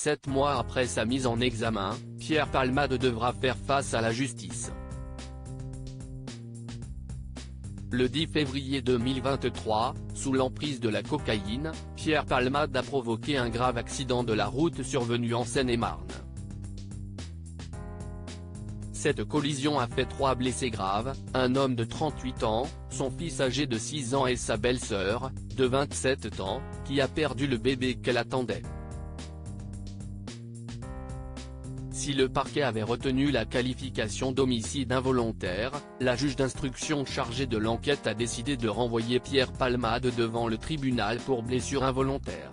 7 mois après sa mise en examen, Pierre Palmade devra faire face à la justice. Le 10 février 2023, sous l'emprise de la cocaïne, Pierre Palmade a provoqué un grave accident de la route survenu en Seine-et-Marne. Cette collision a fait 3 blessés graves, un homme de 38 ans, son fils âgé de 6 ans et sa belle-sœur, de 27 ans, qui a perdu le bébé qu'elle attendait. Si le parquet avait retenu la qualification d'homicide involontaire, la juge d'instruction chargée de l'enquête a décidé de renvoyer Pierre Palmade devant le tribunal pour blessure involontaire.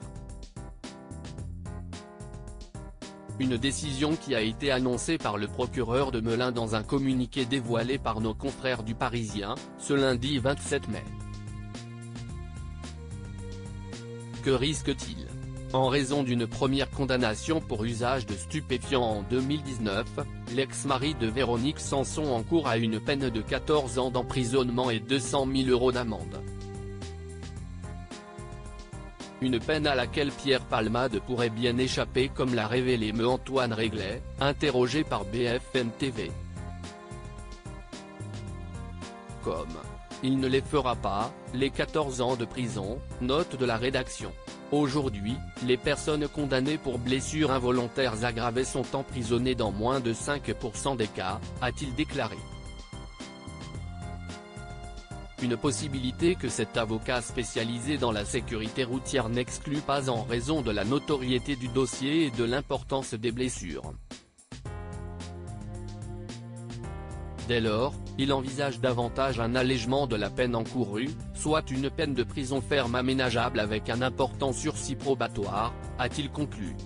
Une décision qui a été annoncée par le procureur de Melun dans un communiqué dévoilé par nos confrères du Parisien, ce lundi 27 mai. Que risque-t-il ? En raison d'une première condamnation pour usage de stupéfiants en 2019, l'ex-mari de Véronique Sanson encourt à une peine de 14 ans d'emprisonnement et 200 000 € d'amende. Une peine à laquelle Pierre Palmade pourrait bien échapper comme l'a révélé Antoine Réglet, interrogé par BFM TV. Il ne les fera pas, les 14 ans de prison, note de la rédaction. Aujourd'hui, les personnes condamnées pour blessures involontaires aggravées sont emprisonnées dans moins de 5% des cas, a-t-il déclaré. Une possibilité que cet avocat spécialisé dans la sécurité routière n'exclut pas en raison de la notoriété du dossier et de l'importance des blessures. Dès lors, il envisage davantage un allègement de la peine encourue, soit une peine de prison ferme aménageable avec un important sursis probatoire, a-t-il conclu.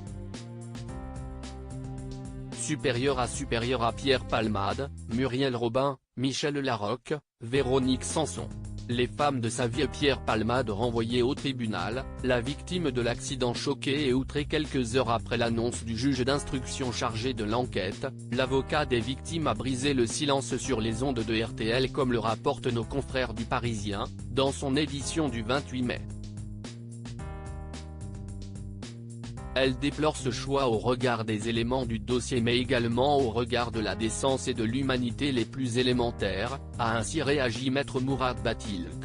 Supérieur à Pierre Palmade, Muriel Robin, Michel Larocque, Véronique Sanson. Les femmes de sa vie. Pierre Palmade renvoyé au tribunal, la victime de l'accident choquée et outrée quelques heures après l'annonce du juge d'instruction chargé de l'enquête, l'avocat des victimes a brisé le silence sur les ondes de RTL comme le rapportent nos confrères du Parisien, dans son édition du 28 mai. Elle déplore ce choix au regard des éléments du dossier mais également au regard de la décence et de l'humanité les plus élémentaires, a ainsi réagi Maître Mourad Batilk.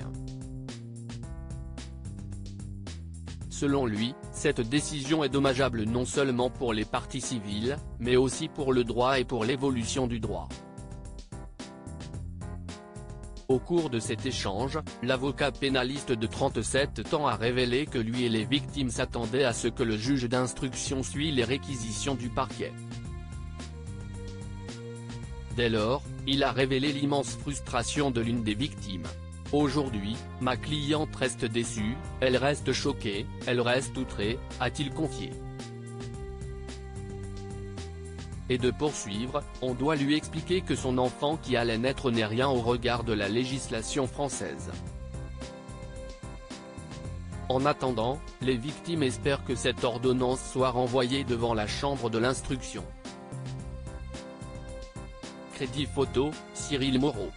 Selon lui, cette décision est dommageable non seulement pour les parties civiles, mais aussi pour le droit et pour l'évolution du droit. Au cours de cet échange, l'avocat pénaliste de 37 ans a révélé que lui et les victimes s'attendaient à ce que le juge d'instruction suive les réquisitions du parquet. Dès lors, il a révélé l'immense frustration de l'une des victimes. « Aujourd'hui, ma cliente reste déçue, elle reste choquée, elle reste outrée », a-t-il confié. Et de poursuivre, on doit lui expliquer que son enfant qui allait naître n'est rien au regard de la législation française. En attendant, les victimes espèrent que cette ordonnance soit renvoyée devant la chambre de l'instruction. Crédit photo, Cyril Moreau.